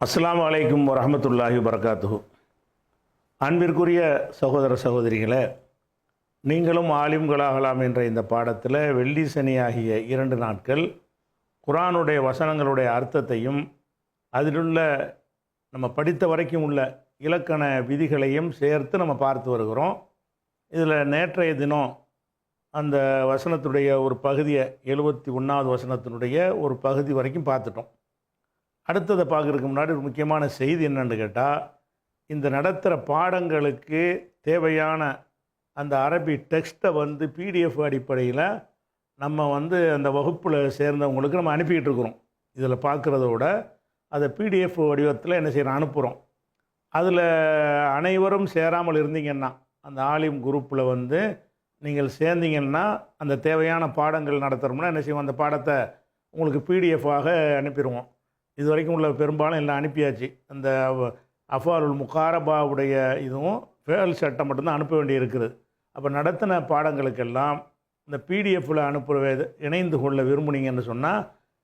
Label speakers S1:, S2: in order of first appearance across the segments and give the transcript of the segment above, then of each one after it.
S1: அஸ்ஸலாமு அலைக்கும் வரஹ்மத்துல்லாஹி வபரகாத்துஹு. அன்பிற்குரிய சகோதர சகோதரிகளே, நீங்களும் ஆலிம்களாகலாம் என்ற இந்த பாடத்தில் வெள்ளி சனி ஆகிய 2 நாட்கள் குர்ஆனுடைய வசனங்களுடைய அர்த்தத்தையும் அதிலுள்ள நம்ம படித்த வரைக்கும் உள்ள இலக்கண விதிகளையும் சேர்த்து நம்ம பார்த்து வருகிறோம். இதில் நேற்றைய தினம் அந்த வசனத்துடைய ஒரு பகுதியை 71வது வசனத்தினுடைய ஒரு பகுதி வரைக்கும் பார்த்துட்டோம். அடுத்ததை பார்க்குறதுக்கு முன்னாடி ஒரு முக்கியமான செய்தி என்னென்னு கேட்டால், இந்த நடத்துகிற பாடங்களுக்கு தேவையான அந்த அரபி டெக்ஸ்ட்டை பிடிஎஃப் அடிப்படையில் நம்ம அந்த வகுப்பில் சேர்ந்தவங்களுக்கு நம்ம அனுப்பிக்கிட்டு இருக்கிறோம். இதில் பார்க்குறதோட அதை பிடிஎஃப் வடிவத்தில் என்ன செய்கிறோம், அனுப்புகிறோம். அதில் அனைவரும் சேராமல் இருந்தீங்கன்னா, அந்த ஆலிம் குரூப்பில் நீங்கள் சேர்ந்தீங்கன்னா, அந்த தேவையான பாடங்கள் நடத்துகிறோம்னா என்ன செய்வோம், அந்த பாடத்தை உங்களுக்கு பிடிஎஃபாக அனுப்பிடுவோம். இது வரைக்கும் உள்ள பெரும்பாலும் எல்லாம் அனுப்பியாச்சு. அந்த அஃபாலுல் முகாரபாவுடைய இதுவும் ஃபேல் சட்டம் மட்டும்தான் அனுப்ப வேண்டி இருக்குது. அப்போ நடத்தின பாடங்களுக்கெல்லாம் இந்த பிடிஎஃப்பில் அனுப்புவது இணைந்து கொள்ள விரும்புனீங்கன்னு சொன்னால்,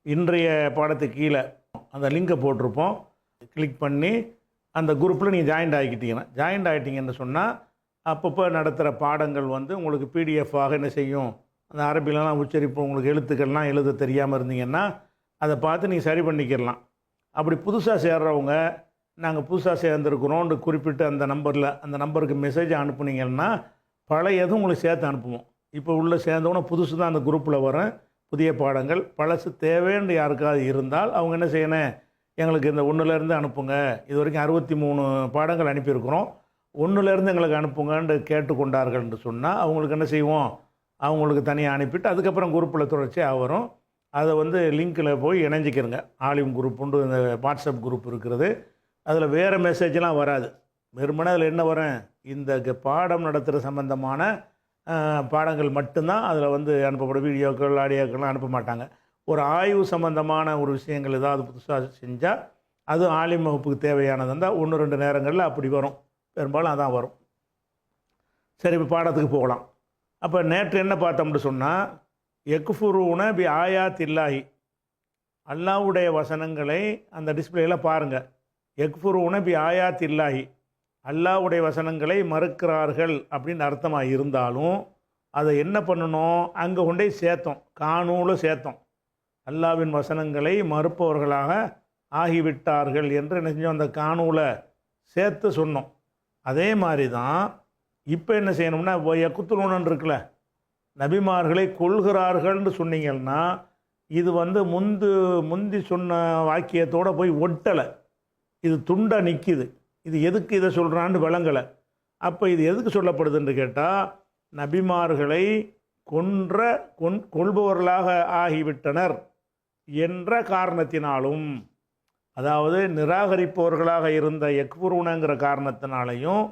S1: இன்றைய பாடத்துக்கு கீழே அந்த லிங்கை போட்டிருப்போம். கிளிக் பண்ணி அந்த குரூப்பில் நீங்கள் ஜாயின்ட் ஆகிட்டீங்கன்னு சொன்னால், அப்பப்போ நடத்துகிற பாடங்கள் உங்களுக்கு பிடிஎஃபாக என்ன செய்யும், அந்த அரபிலலாம் உச்சரிப்பு உங்களுக்கு எழுத்துக்கள்லாம் எழுத தெரியாமல் இருந்தீங்கன்னா அதை பார்த்து நீங்கள் சரி பண்ணிக்கிடலாம். அப்படி புதுசாக சேர்றவங்க, நாங்கள் புதுசாக சேர்ந்துருக்குறோன்னு குறிப்பிட்டு அந்த நம்பருக்கு மெசேஜ் அனுப்புனீங்கன்னா பழையதும் உங்களுக்கு சேர்த்து அனுப்புவோம். இப்போ உள்ள சேர்ந்தவொன்னே புதுசு தான் அந்த குரூப்பில் வரும் புதிய பாடங்கள். பழசு தேவைன்னு யாருக்காவது இருந்தால் அவங்க என்ன செய்யணும், எங்களுக்கு இந்த 1லேருந்து அனுப்புங்க. இது வரைக்கும் 63 பாடங்கள் அனுப்பியிருக்கிறோம், 1லேருந்து எங்களுக்கு அனுப்புங்கன்னு கேட்டுக்கொண்டார்கள்னு சொன்னால் அவங்களுக்கு என்ன செய்வோம், அவங்களுக்கு தனியாக அனுப்பிட்டு அதுக்கப்புறம் குரூப்பில் தொடர்ச்சியாக வரும். அதை லிங்கில் போய் இணைஞ்சிக்கிறங்க. ஆலிம் குரூப்புண்டு இந்த வாட்ஸ்அப் குரூப் இருக்கிறது. அதில் வேறு மெசேஜெலாம் வராது. வெறுமனே அதில் என்ன வரும், இந்த பாடம் நடத்துகிற சம்பந்தமான பாடங்கள் மட்டும்தான் அதில் அனுப்பப்படும். வீடியோக்கள் ஆடியோக்கள்லாம் அனுப்ப மாட்டாங்க. ஒரு ஆய்வு சம்பந்தமான ஒரு விஷயங்கள் ஏதாவது புதுசாக செஞ்சால் அது ஆலிம் வகுப்புக்கு தேவையானது இருந்தால் 1-2 நேரங்களில் அப்படி வரும். பெரும்பாலும் அதான் வரும். சரி, இப்போ பாடத்துக்கு போகலாம். அப்போ நேற்று என்ன பார்த்தோம்னு சொன்னால், யக்ஃபுரூன பி ஆயாத்தில்லாஹி, அல்லாஹ்வுடைய வசனங்களை அந்த டிஸ்பிளேயில் பாருங்கள். யக்ஃபுரூன பி ஆயாத்தில்லாஹி, அல்லாஹ்வுடைய வசனங்களை மறுக்கிறார்கள் அப்படின்னு அர்த்தமாக இருந்தாலும் அதை என்ன பண்ணணும், அங்கே கொண்டே சேர்த்தோம், கானூல சேர்த்தோம். அல்லாஹ்வின் வசனங்களை மறுப்பவர்களாக ஆகிவிட்டார்கள் என்று என்ன செஞ்சோம், அந்த கானூல சேர்த்து சொன்னோம். அதே மாதிரி தான் இப்போ என்ன செய்யணும்னா, யக்குத்துலூனன்னு இருக்குல்ல, நபிமார்களை கொள்கிறார்கள்னு சொன்னீங்கன்னா இது முந்தி சொன்ன வாக்கியத்தோடு போய் ஒட்டலை, இது துண்டா நிற்கிது. இது எதுக்கு இதை சொல்கிறான்னு விளங்கலை. அப்போ இது எதுக்கு சொல்லப்படுதுன்னு கேட்டால், நபிமார்களை கொள்பவர்களாக ஆகிவிட்டனர் என்ற காரணத்தினாலும், அதாவது நிராகரிப்பவர்களாக இருந்த யக்ஃபுரூனங்கிற காரணத்தினாலையும்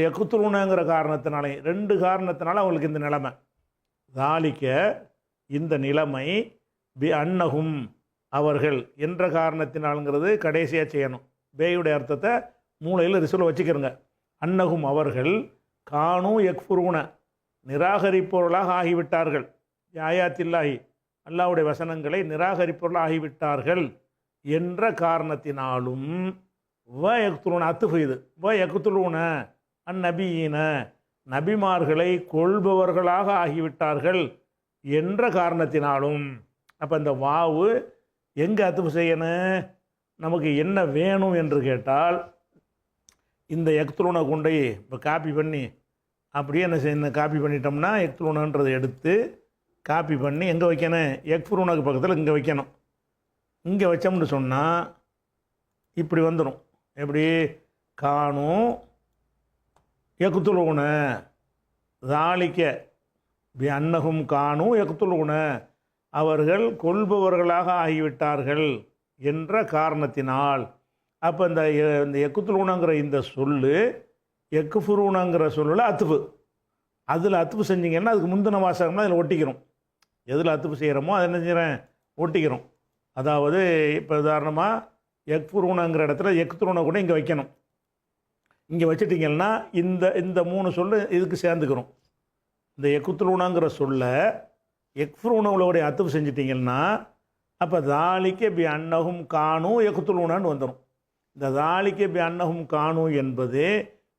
S1: யக்குத்துலூனங்கிற காரணத்தினாலையும், 2 காரணத்தினால அவங்களுக்கு இந்த நிலைமை. தாலிக்க, இந்த நிலைமை, பி அன்னஹும், அவர்கள் என்ற காரணத்தினாலுங்கிறது கடைசியாக செய்யணும். பேயுடைய அர்த்தத்தை மூளையில் ரிசல்ட் வச்சுக்கிறங்க. அன்னஹும், அவர்கள், கானு யக்ஃபுரூன, நிராகரிப்பவர்களாக ஆகிவிட்டார்கள். ஆயாத்தில்லாஹி, அல்லாஹ்வுடைய வசனங்களை நிராகரிப்பவர்களாக ஆகிவிட்டார்கள் என்ற காரணத்தினாலும், யக்துலூன அத்துஃபு, இது யக்துலூன அந்நபியின, நபிமார்களை கொள்பவர்களாக ஆகிவிட்டார்கள் என்ற காரணத்தினாலும். அப்போ இந்த வாவு எங்கே அத்துஃபு செய்யணும், நமக்கு என்ன வேணும் என்று கேட்டால், இந்த யக்துலூனை கொண்டு இப்போ காப்பி பண்ணி அப்படியே என்ன செய்யணும், காப்பி பண்ணிட்டோம்னா யக்துலூனன்றதை எடுத்து காப்பி பண்ணி எங்கே வைக்கணும், யக்ஃபுரூனுக்கு பக்கத்தில் இங்கே வைக்கணும். இங்கே வச்சோம்னு சொன்னால் இப்படி வந்துடும். எப்படி, காணும் யக்துலூன தாலிக்க பி அன்னஹும் கானு யக்துலூன, அவர்கள் கொள்பவர்களாக ஆகிவிட்டார்கள் என்ற காரணத்தினால். அப்போ இந்த யக்துலூனங்கிற இந்த சொல்லு யக்ஃபுரூனங்கிற சொல்லில் அத்துஃபு, அதில் அத்துஃபு செஞ்சிங்கன்னா அதுக்கு முந்தின வாசகம்னா அதில் ஒட்டிக்கிறோம். எதில் அத்துஃபு செய்கிறோமோ அதை என்ன செய்கிறேன், ஒட்டிக்கிறோம். அதாவது இப்போ உதாரணமாக யக்ஃபுரூனங்கிற இடத்துல யக்துலூன கூட இங்கே வைக்கணும். இங்கே வச்சுட்டிங்கன்னா இந்த 3 சொல்லு இதுக்கு சேர்ந்துக்கிறோம். இந்த யக்குத்துலூனங்கிற சொல்ல யக்ஃபுரூனவுடைய அத்துஃபு செஞ்சிட்டிங்கன்னா அப்போ தாலிக்க பி அன்னஹும் கானு யக்குத்துலூனான்னு வந்துடும். இந்த தாலிக்க பி அன்னஹும் கானு என்பது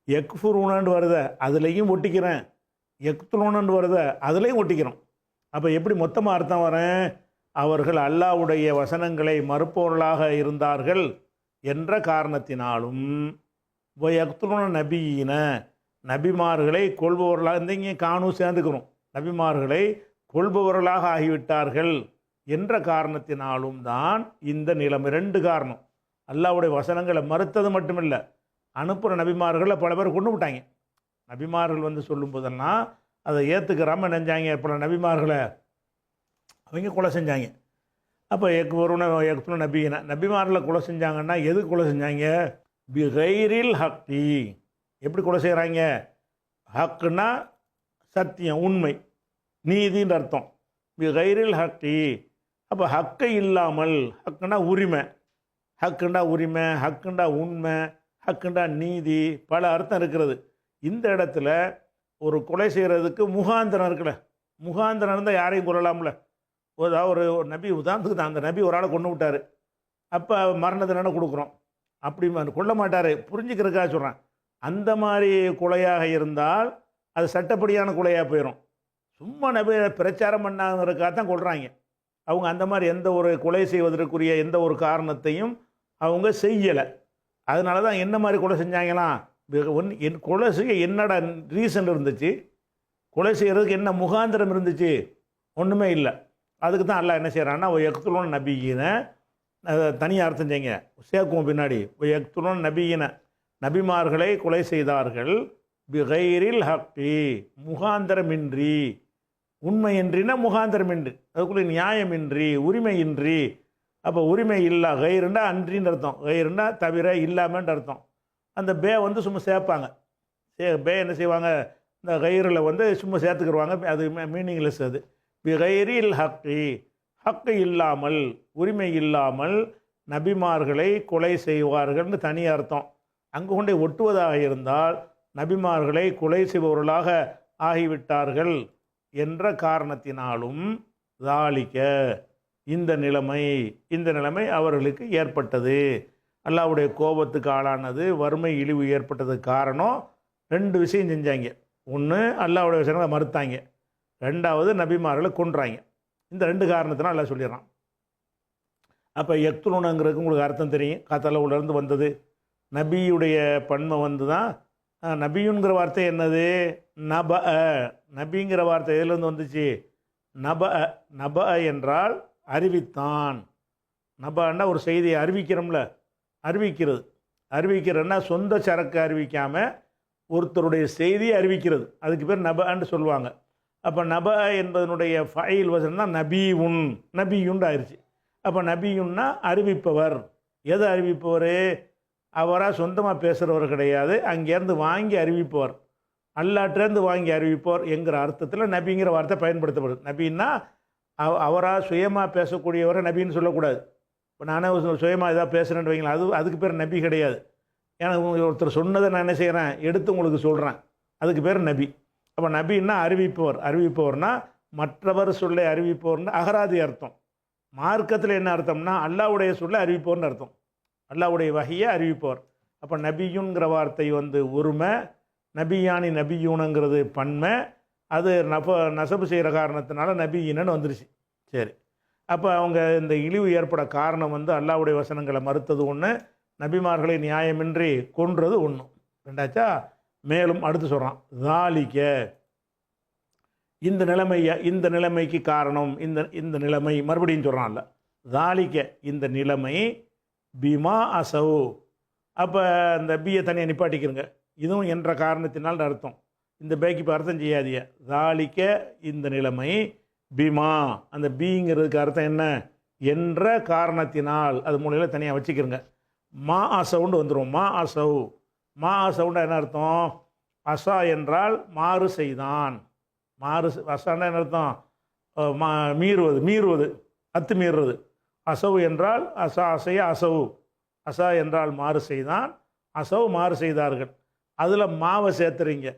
S1: எக்ஃபுரூனன்னு வருத அதுலேயும் ஒட்டிக்கிறேன், எக்துலூனன்னு வருத அதுலேயும் ஒட்டிக்கிறோம். அப்போ எப்படி மொத்தமாக அர்த்தம் வரேன்? அவர்கள் அல்லாஹ்வுடைய வசனங்களை மறுப்பவர்களாக இருந்தார்கள் என்ற காரணத்தினாலும் எக்துலூன நபியின நபிமார்களை கொள்பவர்களாக இங்கே கானு சேர்ந்துக்கிறோம், நபிமார்களை கொள்பவர்களாக ஆகிவிட்டார்கள் என்ற காரணத்தினாலும் தான் இந்த நிலைமை. ரெண்டு காரணம். அல்லாஹ்வுடைய வசனங்களை மறுத்தது மட்டுமில்லை, அனுப்புகிற நபிமார்களை பல பேர் கொண்டு விட்டாங்க. நபிமார்கள் வந்து சொல்லும் போதெல்லாம் அதை ஏற்றுக்கிறாமல் நினைஞ்சாங்க பல நபிமார்களை அவங்க கொலை செஞ்சாங்க. அப்போ எக்துன நபியின நபிமார்களை கொலை செஞ்சாங்கன்னா எதுக்கு கொலை செஞ்சாங்க? பிகைரில் ஹக்தி. எப்படி கொலை செய்கிறாங்க? ஹக்குன்னா சத்தியம், உண்மை, நீதின்ற அர்த்தம். பிகைரில் ஹக்தி. அப்போ ஹக்கை இல்லாமல், ஹக்குன்னா உரிமை, ஹக்குண்டா உரிமை, ஹக்குண்டா உண்மை, ஹக்குண்டா நீதி, பல அர்த்தம் இருக்கிறது. இந்த இடத்துல ஒரு கொலை செய்கிறதுக்கு முகாந்திரம் இருக்குல்ல, முகாந்திரம் இருந்தால் யாரையும் கொள்ளலாம்ல. ஒரு நபி உதாரணத்துக்கு தான், அந்த நபி ஒரு ஆளை கொண்டு விட்டார், அப்போ மரண தண்டனை கொடுக்குறோம். அப்படி கொல்ல மாட்டார், புரிஞ்சுக்கிறதுக்காக சொல்கிறேன். அந்த மாதிரி கொலையாக இருந்தால் அது சட்டப்படியான கொலையாக போயிடும். சும்மா நபி பிரச்சாரம் பண்ணாங்கிறதுக்காக தான் கொள்கிறாங்க. அவங்க அந்த மாதிரி எந்த ஒரு கொலை செய்வதற்குரிய எந்த ஒரு காரணத்தையும் அவங்க செய்யலை. அதனால தான் என்ன மாதிரி கொலை செஞ்சாங்களாம்? கொலை செய்ய என்னடா ரீசன் இருந்துச்சு? கொலை செய்கிறதுக்கு என்ன முகாந்திரம் இருந்துச்சு? ஒன்றுமே இல்லை. அதுக்கு தான் அல்லாஹ் என்ன செய்கிறான்னா, எக்துலோன் நபியின தனியாக அர்த்தம் செய்யுங்க, சேர்க்குவோம் பின்னாடி. எக்துலோன் நபியின நபிமார்களை கொலை செய்தார்கள், பிகைரில் ஹக்கி முகாந்திரமின்றி, உண்மையின்றினா முகாந்திரமின்றி, அதுக்குள்ளே நியாயமின்றி, உரிமையின்றி. அப்போ உரிமை இல்லா, கைருண்டா அன்றின்னு அர்த்தம், கைருண்டா தவிர இல்லாமன்ற அர்த்தம். அந்த பே வந்து சும்மா சேர்ப்பாங்க, பே என்ன செய்வாங்க, இந்த கயிறில் வந்து சும்மா சேர்த்துக்கிடுவாங்க, அது மீனிங்லெஸ். அது பிகைரில் ஹக்கி, ஹக்கு இல்லாமல், உரிமை இல்லாமல் நபிமார்களை கொலை செய்வார்கள்னு தனி அர்த்தம். அங்கு கொண்டே ஒட்டுவதாக இருந்தால் நபிமார்களை கொலை செய்பவர்களாக ஆகிவிட்டார்கள் என்ற காரணத்தினாலும் தாலிக்க இந்த நிலைமை அவர்களுக்கு ஏற்பட்டது. அல்லாஹ்வுடைய கோபத்துக்கு ஆளானது, வறுமை இழிவு ஏற்பட்டதுக்கு காரணம் ரெண்டு விஷயம் செஞ்சாங்க. ஒன்று அல்லாஹ்வுடைய விஷயங்களை மறுத்தாங்க, ரெண்டாவது நபிமார்களை கொன்றாங்க. இந்த ரெண்டு காரணத்தினால் அல்லாஹ் சொல்லிடுறான். அப்போ எக்துலுனங்கிறதுக்கு உங்களுக்கு அர்த்தம் தெரியும், கத்தலவுலேருந்து வந்தது. நபியுடைய பன்மை வந்து தான் நபியுங்கிற வார்த்தை என்னது? நப. நபிங்கிற வார்த்தை எதுலேருந்து வந்துச்சு? நப. நப என்றால் அறிவித்தான். நபான்னா ஒரு செய்தியை அறிவிக்கிறோம்ல, அறிவிக்கிறது. அறிவிக்கிறதுனா சொந்த சரக்கு அறிவிக்காமல் ஒருத்தருடைய செய்தியை அறிவிக்கிறது, அதுக்கு பேர் நபான்னு சொல்லுவாங்க. அப்போ நப என்பதனுடைய ஃபைல் வசனம் தான் நபியுன், நபியுன் ஆயிடுச்சு. அப்போ நபியுன்னா அறிவிப்பவர். எதை அறிவிப்பவர்? அவராக சொந்தமாக பேசுகிறவர் கிடையாது, அங்கேருந்து வாங்கி அறிவிப்பவர், அல்லாட்டேருந்து வாங்கி அறிவிப்பவர் என்கிற அர்த்தத்தில் நபிங்கிற வார்த்தை பயன்படுத்தப்படுது. நபின்னா அவராக சுயமாக பேசக்கூடியவரை நபின்னு சொல்லக்கூடாது. இப்போ நானே சுயமாக எதாவது பேசுகிறேன்னு வைங்களேன், அதுக்கு பேர் நபி கிடையாது. ஏன்னா ஒருத்தர் சொன்னதை நான் என்ன செய்கிறேன், எடுத்து உங்களுக்கு சொல்கிறேன், அதுக்கு பேர் நபி. அப்போ நபின்னா அறிவிப்பவர். அறிவிப்பவர்னா மற்றவர் சொல்லை அறிவிப்பவர்னு அகராதி அர்த்தம். மார்க்கத்தில் என்ன அர்த்தம்னா அல்லாஹ்வுடைய சொல்லை அறிவிப்பவர்னு அர்த்தம், அல்லாஹ்வுடைய வஹியை அறிவிப்பவர். அப்போ நபியுங்கிற வார்த்தை வந்து ஒருமை, நபியானி நபியூனுங்கிறது பன்மை. அது நசபு செய்கிற காரணத்தினால நபியினன்னு வந்துருச்சு. சரி, அப்போ அவங்க இந்த இழிவு ஏற்பட காரணம் வந்து அல்லாஹ்வுடைய வசனங்களை மறுத்தது ஒன்று, நபிமார்களை நியாயமின்றி கொன்றது ஒன்று. ரெண்டாச்சா? மேலும் அடுத்து சொல்கிறான், தாலிக்க இந்த நிலைமைக்கு காரணம், இந்த நிலைமை மறுபடியும் சொல்கிறான்ல, தாலிக்க இந்த நிலைமை பிமா அசவு. அப்போ இந்த பியை தனியாக நிப்பாட்டிக்கிறங்க, இதுவும் என்ற காரணத்தினால் அர்த்தம். இந்த பேக்கு இப்போ அர்த்தம் செய்யாதிய. தாலிக்க இந்த நிலைமை பிமா, அந்த பிங்கிறதுக்கு அர்த்தம் என்ன? என்ற காரணத்தினால், அது மூலையில் தனியாக வச்சுக்கிறங்க. மா அசவுண்டு வந்துடும். மா அசவு, மா அசவுண்டா என்ன அர்த்தம்? அசா என்றால் மாறு செய்தான். அசான்னா என்ன அர்த்தம்? மீறுவது, அத்துமீறுறது. அசவு என்றால் அசைய அசவு. அசா என்றால் மாறு செய்தான், அசவு மாறு செய்தார்கள். அதில் மாவை சேர்த்துறீங்க.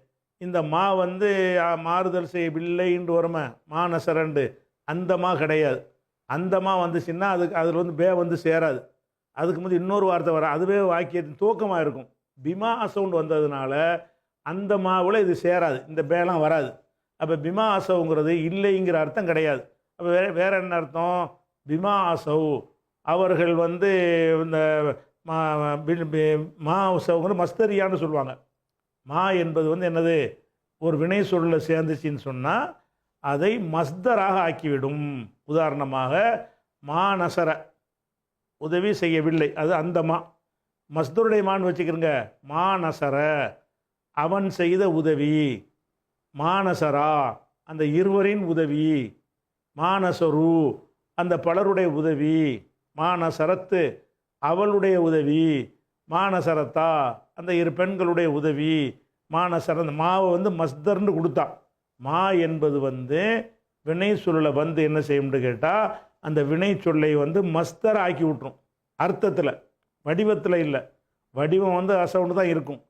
S1: இந்த மா வந்து மாறுதல் செய்யவில்லைன்னு வருமா, மானசரண்டு, அந்த மா கிடையாது. அந்த மா வந்துச்சுன்னா அதில் வந்து பே வந்து சேராது. அதுக்கு முந்தைய இன்னொரு வார்த்தை வர அதுவே வாக்கியத்தின் துவக்கமாக இருக்கும். பிமா அசவுண்டு வந்ததுனால அந்த மாவில் இது சேராது, இந்த பேலாம் வராது. அப்போ பிமா அசவுங்கிறது இல்லைங்கிற அர்த்தம் கிடையாது. அப்போ வேற என்ன அர்த்தம்? பிமா அசவு அவர்கள் வந்து இந்த மா அசவுங்கிற மஸ்தரியான்னு சொல்லுவாங்க. மா என்பது வந்து என்னது? ஒரு வினை சொல்ல சேர்ந்துச்சின்னு சொன்னால் அதை மஸ்தராக ஆக்கிவிடும். உதாரணமாக மா நசர உதவி செய்யவில்லை, அது அந்த மா. மஸ்தருடைய மான்னு வச்சுக்கிறங்க. மா நசர அவன் செய்த உதவி, மானசரா அந்த இருவரின் உதவி, மானசரு அந்த பலருடைய உதவி, மானசரத்து அவளுடைய உதவி, மானசரத்தா அந்த இரு பெண்களுடைய உதவி, மானசர அந்த மாவை வந்து மஸ்தர்னு கொடுத்தான். மா என்பது வந்து வினை சொல்ல வந்து என்ன செய்யும்னு கேட்டால் அந்த வினை சொல்லை வந்து மஸ்தர் ஆக்கி விட்டுரும். அர்த்தத்தில், வடிவத்தில் இல்லை. வடிவம் வந்து அசவுண்டு தான் இருக்கும்.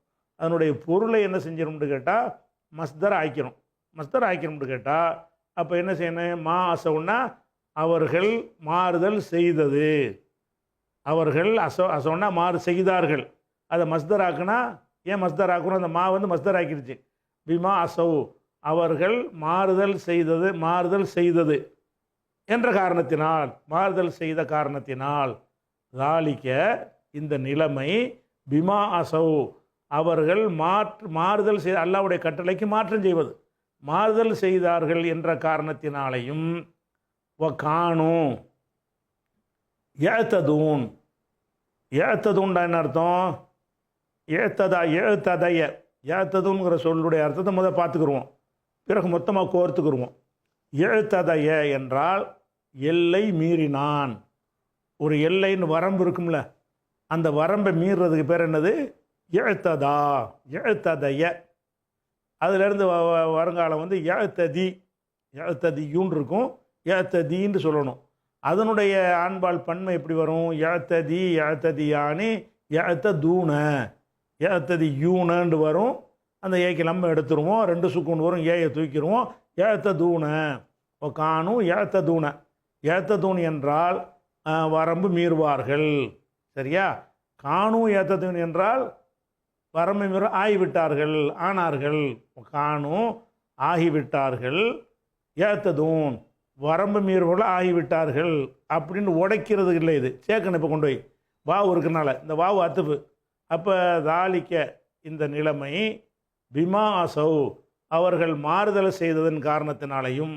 S1: அதனுடைய பொருளை என்ன செஞ்சிடும்னு கேட்டால் மஸ்தர் ஆக்கிரும். மஸ்தர் ஆக்கிரும்னு கேட்டால் அப்போ என்ன செய்யணும்? மா அசவுன்னா அவர்கள் மாறுதல் செய்தது, அவர்கள் அசவுன்னா மாறு செய்தார்கள். அதை மஸ்தர் ஆக்குனா ஏன் மஸ்தர் ஆக்கணும்? அந்த மா வந்து மஸ்தர் ஆக்கிடுச்சு. பிமா அசவு அவர்கள் மாறுதல் செய்தது என்ற காரணத்தினால், மாறுதல் செய்த காரணத்தினால், தாலிக்க இந்த நிலைமை, பிமா அசவு அவர்கள் மாறுதல் செய்த அல்லாஹ்வுடைய கட்டளைக்கு மாற்றம் செய்வது, மாறுதல் செய்தார்கள் என்ற காரணத்தினாலையும், காணு ஏத்ததூன் ஏத்ததூன்டா என்ன அர்த்தம்? ஏத்ததுங்கிற சொல்லுடைய அர்த்தத்தை முதல் பார்த்துக்குருவோம், பிறகு மொத்தமாக கோர்த்துக்குருவோம். எழுத்ததைய என்றால் எல்லை மீறினான். ஒரு எல்லைன்னு வரம்பு இருக்கும்ல, அந்த வரம்பை மீறுறதுக்கு பேர் என்னது? எழுத்ததைய. அதிலிருந்து வருங்காலம் வந்து எழுத்ததியூன் இருக்கும், எழுத்ததின்னு சொல்லணும். அதனுடைய ஆண்பால் பன்மை எப்படி வரும்? எழுத்ததியானி எழுத்ததியூனு வரும். அந்த ஏக்கு நம்ம எடுத்துருவோம், ரெண்டு சுக்குன் வரும், ஏயை தூக்கிடுவோம். எழுத்ததூன காணு எழுத்ததூன் என்றால் வரம்பு மீறுவார்கள். சரியா? காணு ஏத்ததூன் என்றால் வரம்பு மீற ஆகிவிட்டார்கள், ஆனார்கள். காணு ஆகிவிட்டார்கள், ஏத்ததூன் வரம்பு மீறுவர்கள் ஆகிவிட்டார்கள் அப்படின்னு உடைக்கிறது இல்லை. இது சேர்க்கணும். இப்போ கொண்டு போய் வாவு இருக்கிறனால இந்த வாவு அத்துப்பு. அப்போ தாலிக்க இந்த நிலைமை, பிமா அசவு அவர்கள் மாறுதல் செய்ததன் காரணத்தினாலையும்,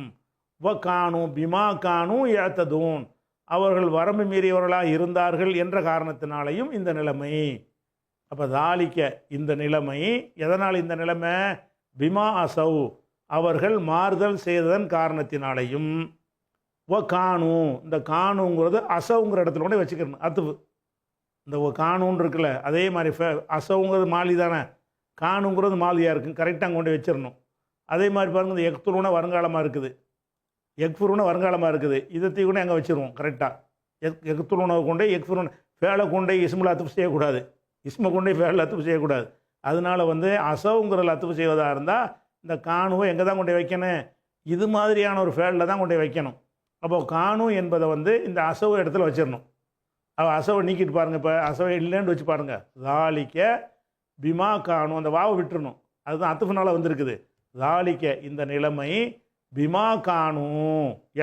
S1: பிமா காணு ஏத்ததூன் அவர்கள் வரம்பு மீறியவர்களாக இருந்தார்கள் என்ற காரணத்தினாலையும் இந்த நிலைமை. அப்போ தாலிக்க இந்த நிலைமை எதனால்? இந்த நிலைமை பிமா அசவு அவர்கள் மாறுதல் செய்ததன் காரணத்தினாலையும், காணு இந்த காணுங்கிறது அசவுங்கிற இடத்துல கொண்டே வச்சுக்கணும். அத்துவு இந்த காணுன்னு இருக்குல்ல, அதே மாதிரி அசவுங்கிறது மாலி தானே, காணுங்கிறது மாலியாக இருக்கும், கரெக்டாக கொண்டு வச்சிடணும். அதே மாதிரி பாருங்கள், இந்த எக்துருனா வருங்காலமாக இருக்குது, எக்ஃபுருனா வருங்காலமாக இருக்குது, இதை கூட அங்கே வச்சுருவோம் கரெக்டாக. எக்துருனாவை கொண்டே எக்ஃபுருன் ஃபேலை கொண்டே இஸ்மில் அத்துப்பு செய்யக்கூடாது, இஸ்மை கொண்டே ஃபேலில் அத்துப்பு செய்யக்கூடாது. அதனால் வந்து அசவுங்கிறல அத்துப்பு செய்வதாக இருந்தால் இந்த காணுவை எங்கே தான் கொண்டு வைக்கணும்? இது மாதிரியான ஒரு ஃபேலில் தான் கொண்டு வைக்கணும். அப்போது காணு என்பதை வந்து இந்த அசவு இடத்துல வச்சிடணும். அசவை நீக்கிட்டு பாருங்கள். இப்போ அசவை இல்லைன்னு வச்சு பாருங்கள். தாலிக்க பிமா காணு அந்த வாவை விட்டுறணும், அதுதான் அத்துஃபுனால வந்திருக்குது. தாலிக்க இந்த நிலைமை, பிமா காணு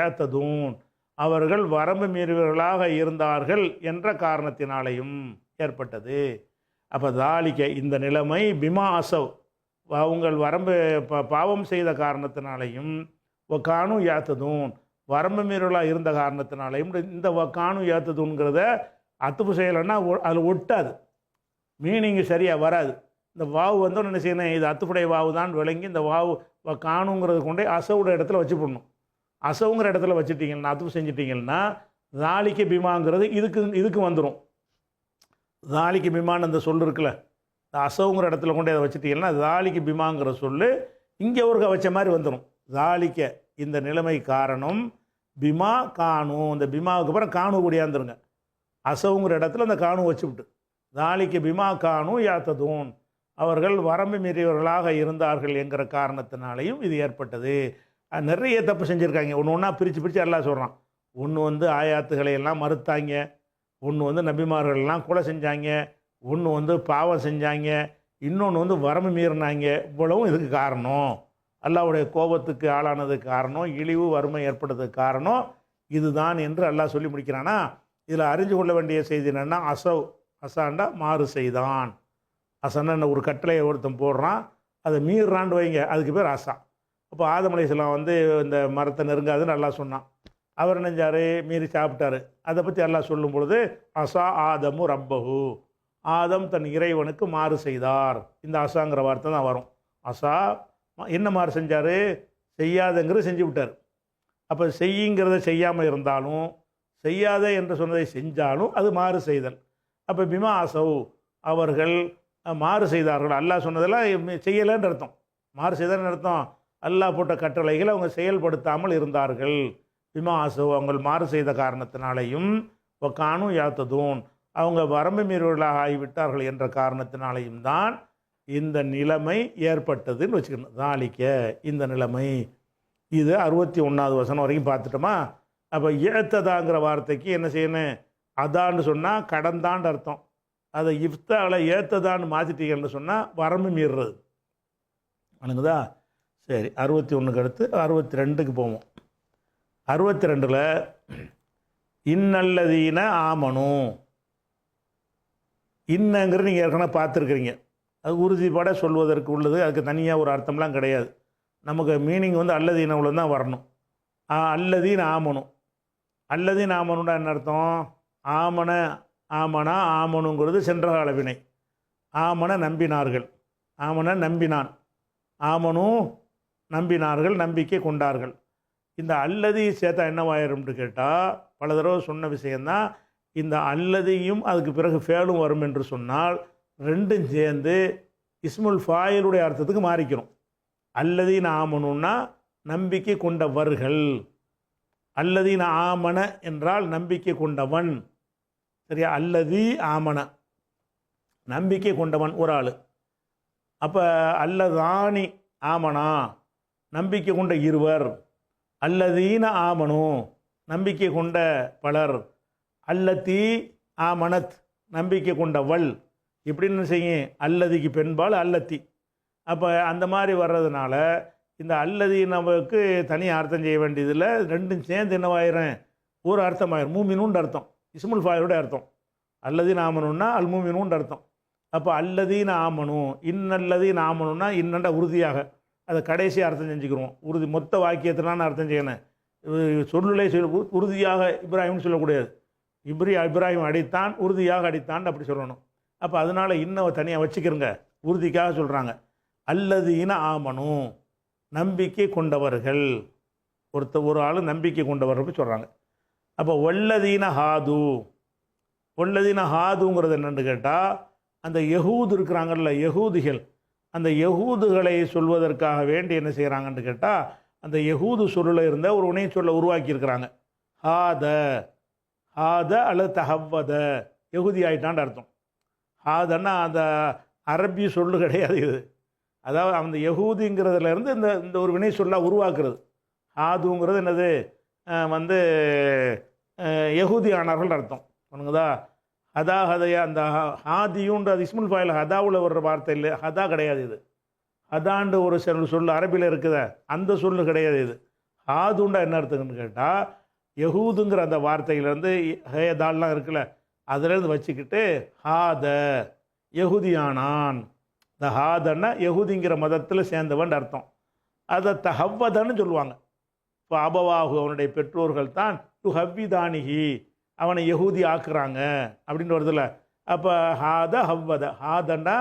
S1: ஏத்ததூன் அவர்கள் வரம்பு மீறியவர்களாக இருந்தார்கள் என்ற காரணத்தினாலையும் ஏற்பட்டது. அப்போ தாலிக்க இந்த நிலைமை, பிமா அசவ் அவங்கள் வரம்பு பாவம் செய்த காரணத்தினாலையும், காணு ஏத்ததூன் வரம்பு மீறலாக இருந்த காரணத்தினாலையும். இந்த காணு ஏத்ததுங்கிறத அத்துப்பு செய்யலைன்னா அதில் ஒட்டாது, மீனிங்கு சரியாக வராது. இந்த வாவு வந்து என்ன செய்யணும்? இது அத்துப்புடைய வாவு தான் விளங்கி இந்த வாவு காணுங்கிறது கொண்டே அசவுடைய இடத்துல வச்சு போடணும். அசவுங்கிற இடத்துல வச்சுட்டிங்கன்னா, அத்துப்பு செஞ்சிட்டிங்கன்னா, தாலிக்கு பிமாங்கிறது இதுக்கு வந்துடும். தாலிக்கு பிமான்னு அந்த சொல் இருக்குல்ல, அசவுங்கிற இடத்துல கொண்டு அதை வச்சுட்டிங்கன்னா தாலிக்கு பிமாங்கிற சொல்லு இங்கே ஒரு வச்ச மாதிரி வந்துடும். தாலிக்க இந்த நிலைமை காரணம், பிமா காணு இந்த பிமாவுக்கு அப்புறம் காணு கூடியாந்துருங்க. அசவுங்கிற இடத்துல அந்த காணு வச்சுவிட்டு தாலிக்கு பிமா காணு யாத்ததூன் அவர்கள் வரம்பு மீறியவர்களாக இருந்தார்கள் என்கிற காரணத்தினாலையும் இது ஏற்பட்டது. நிறைய தப்பு செஞ்சுருக்காங்க. ஒன்று ஒன்றா பிரித்து அல்லாஹ் சொல்கிறான். ஒன்று வந்து ஆயாத்துக்களை எல்லாம் மறுத்தாங்க, ஒன்று வந்து நபிமார்கள்லாம் கொலை செஞ்சாங்க, ஒன்று வந்து பாவம் செஞ்சாங்க, இன்னொன்று வந்து வரம்பு மீறினாங்க. இவ்வளவும் இதுக்கு காரணம், அல்லாஹ்வுடைய கோபத்துக்கு ஆளானதுக்கு காரணம், இழிவு வறுமை ஏற்பட்டதுக்கு காரணம் இதுதான் என்று அல்லாஹ் சொல்லி முடிக்கிறானா. இதில் அறிஞ்சு கொள்ள வேண்டிய செய்தி என்னென்னா, அசாண்டா மாறு செய்தான். அசன்னா ஒரு கட்டளையை ஒருத்தன் போடுறான், அதை மீறான்னு வைங்க, அதுக்கு பேர் அசா. அப்போ ஆதம் அலைஹிஸ்ஸலாம் வந்து இந்த மரத்தை நெருங்காதுன்னு அல்லாஹ் சொன்னான். அவர் நினைஞ்சார், மீறி சாப்பிட்டாரு. அதை பற்றி அல்லாஹ் சொல்லும் பொழுது அசா ஆதமு ரப்பஹு, ஆதம் தன் இறைவனுக்கு மாறு செய்தார். இந்த அசாங்கிற வார்த்தை தான் வரும். அசா என்ன மாறு செஞ்சார்? செய்யாதங்கிறது செஞ்சு விட்டார். அப்போ செய்யுங்கிறத செய்யாமல் இருந்தாலும், செய்யாத என்று சொன்னதை செஞ்சாலும் அது மாறு செய்தல். அப்போ பிமா அசௌ, அவர்கள் மாறு செய்தார்கள். அல்லாஹ் சொன்னதெல்லாம் செய்யலைன்னு அர்த்தம். மாறு செய்தான்னு அர்த்தம், அல்லாஹ் போட்ட கட்டளைகளை அவங்க செயல்படுத்தாமல் இருந்தார்கள். பிமா அசௌ, அவங்க மாறு செய்த காரணத்தினாலேயும், காணும் யாத்ததூன், அவங்க வரம்பு மீறவர்களாக ஆகிவிட்டார்கள் என்ற காரணத்தினாலேயும் தான் இந்த நிலைமை ஏற்பட்டதுன்னு வச்சுக்கணும். தாலிக்க, இந்த நிலைமை. இது 61வது வசனம் வரைக்கும் பார்த்துட்டோமா. அப்போ ஏத்ததாங்கிற வார்த்தைக்கு என்ன செய்யணும்? அதான்னு சொன்னால் கடந்தான்னு அர்த்தம். அதை இஃப்தாவில் ஏத்ததான்னு மாற்றிட்டீங்கன்னு சொன்னால் வரம்பு மீறுறது. அணுங்குதா? சரி, 61க்கு அடுத்து 62க்கு போவோம். 62ல் இன்னல்லதீன ஆமனும், இன்னங்கிறது நீங்கள் ஏற்கனவே பார்த்துருக்குறீங்க. அது உறுதிப்பட சொல்வதற்கு உள்ளது, அதுக்கு தனியாக ஒரு அர்த்தம்லாம் கிடையாது. நமக்கு மீனிங் வந்து அல்லதீன உள்ள தான் வரணும். அல்லதீன் ஆமனும், அல்லதீன் ஆமனுன்னா என்ன அர்த்தம்? ஆமன, ஆமனா, ஆமனுங்கிறது சென்ற கால வினை. ஆமன நம்பினார்கள், ஆமன நம்பினான், ஆமனு நம்பினார்கள், நம்பிக்கை கொண்டார்கள். இந்த அல்லதி சேர்த்தா என்னவாயிரும்னு கேட்டால், பல தடவை சொன்ன விஷயந்தான். இந்த அல்லதியும் அதுக்கு பிறகு ஃபேலும் வரும் என்று சொன்னால் ரெண்டும் சேர்ந்து இஸ்முல் ஃபாயிலுடைய அர்த்தத்துக்கு மாறிக்கிறோம். அல்லதீன ஆமனுன்னா நம்பிக்கை கொண்டவர்கள், அல்லதீன ஆமன என்றால் நம்பிக்கை கொண்டவன். சரியா? அல்லதி ஆமன, நம்பிக்கை கொண்டவன் ஒரு ஆள். அப்போ அல்லதானி ஆமனா, நம்பிக்கை கொண்ட இருவர். அல்லதீன ஆமனு, நம்பிக்கை கொண்ட பலர். அல்லத்தி ஆமனத், நம்பிக்கை கொண்டவள். இப்படின்னு செய்யும், அல்லதிக்கு பெண்பால் அல்லத்தி. அப்போ அந்த மாதிரி வர்றதுனால இந்த அல்லதி நமக்கு தனியாக அர்த்தம் செய்ய வேண்டியதில்லை. ரெண்டும் சேர்ந்து என்னவாயிரும்? ஒரு அர்த்தமாயிரும். மூமினுன்ற அர்த்தம், இஸ்முல் ஃபாயிலோட அர்த்தம். அல்லதீன் ஆமனுன்னா அல் மூமினுன்ற அர்த்தம். அப்போ அல்லதீன் ஆமனு, இன்னல்லதீன் ஆமனுன்னா இன்னண்ட உறுதியாக, அதை கடைசி அர்த்தம் செஞ்சுக்கிறோம். உறுதி மொத்த வாக்கியத்தினான அர்த்தம் செய்யணும். சொல்லுலே உறுதியாக இப்ராஹிம்னு சொல்லக்கூடாது. இப்ராஹிம் அடித்தான், உறுதியாக அடித்தான் அப்படி சொல்லணும். அப்போ அதனால் இன்னும் தனியாக வச்சுக்கிறங்க, உறுதிக்காக சொல்கிறாங்க. அல்லதீன ஆமனு, நம்பிக்கை கொண்டவர்கள். ஒரு ஆள் நம்பிக்கை கொண்டவர்கள் சொல்கிறாங்க. அப்போ வல்லதீன ஹாது, வல்லதீன ஹாதுங்கிறது என்னென்னு கேட்டால், அந்த யஹூது இருக்கிறாங்கல்ல, யஹூதிகள், அந்த யஹூதுகளை சொல்வதற்காக வேண்டி என்ன செய்கிறாங்கன்னு கேட்டால், அந்த யஹூது சொல்லில் இருந்த ஒரு உணை சொல்ல உருவாக்கியிருக்கிறாங்க. ஹாத, ஹாத அல்லது தஹவ்வத, யஹூதி ஆயிட்டான்னு அர்த்தம். ஹாதன்னா அந்த அரபி சொல்லு கிடையாது இது. அதாவது அந்த யஹூதிங்கிறதுலேருந்து இந்த இந்த ஒரு வினை சொல்லாக உருவாக்குறது. ஹாதுங்கிறது என்னது? வந்து யஹூதி ஆனார்கள் அர்த்தம். ஒன்றுங்கதா? ஹதா ஹதையா, அந்த ஹாதியுன்ற அது இஸ்முல் ஃபாயில் ஹதாவில் வர்ற வார்த்தை இல்லை, ஹதா கிடையாது இது. ஹதாண்டு ஒரு சொல்லு அரபியில் இருக்குத, அந்த சொல்லு கிடையாது இது. ஹாதுண்டா என்ன அர்த்தம்னு கேட்டால், யஹூதுங்கிற அந்த வார்த்தையிலேருந்து ஹேதால்லாம் இருக்குல்ல, அதிலேருந்து வச்சுக்கிட்டு ஹாத, யஹூதியானான். இந்த ஹாதன்னா யஹூதிங்கிற மதத்தில் சேர்ந்தவன் அர்த்தம். அதை தஹவ்வதன்னு சொல்லுவாங்க. இப்போ அபவாகு, அவனுடைய பெற்றோர்கள் தான் ஹவ்விதானிகி, அவனை யஹூதி ஆக்குறாங்க அப்படின்னு வருதுல்ல. அப்போ ஹாத ஹவ்வத, ஹாதன்னா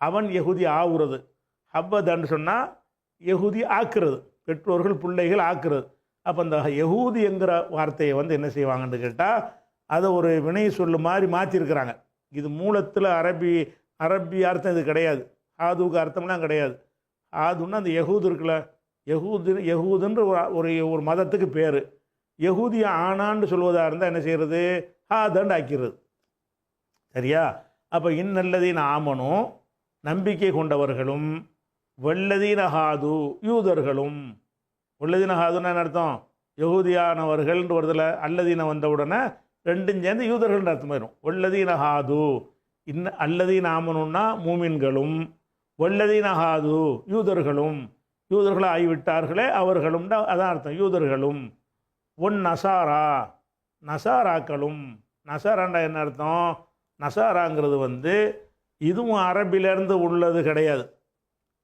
S1: அவன் யஹூதி ஆகுறது, ஹவ்வதன்னு சொன்னால் யஹூதி ஆக்குறது, பெற்றோர்கள் பிள்ளைகள் ஆக்குறது. அப்போ அந்த யஹூதி என்கிற வார்த்தையை வந்து என்ன செய்வாங்கன்னு கேட்டால், அதை ஒரு வினை சொல்லு மாதிரி மாற்றிருக்கிறாங்க. இது மூலத்தில் அரபி அர்த்தம் இது கிடையாது. ஹாதுவுக்கு அர்த்தம்லாம் கிடையாது. ஹாதுன்னா அந்த யஹூது இருக்குல்ல, யஹூதுன்ற ஒரு மதத்துக்கு பேர். யஹூதியை ஆனான்னு சொல்வதாக இருந்தால் என்ன செய்கிறது? ஹாதன்னு ஆக்கிறது. சரியா? அப்போ இன்னல்லதீன ஆமனும், நம்பிக்கை கொண்டவர்களும், வல்லதீன ஹாது, யூதர்களும். வல்லதீன ஹாதுன்னு என்ன அர்த்தம்? யஹூதியானவர்கள்ன்ற வருதில் அல்லதீன வந்த உடனே ரெண்டும் சேர்ந்து யூதர்கள் அர்த்தம் வரும். வல்லதீன ஹாது அல்லதீன ஆமனுன்னா மூமின்களும், வல்லதீன ஹாது யூதர்களும், யூதர்கள் ஆகிவிட்டார்களே அவர்களும், அதான் அர்த்தம். யூதர்களும் நசாரா நசாராக்களும். நசாராண்டா என்ன அர்த்தம்? நசாராங்கிறது இதுவும் அரபிலேருந்து உள்ளது கிடையாது.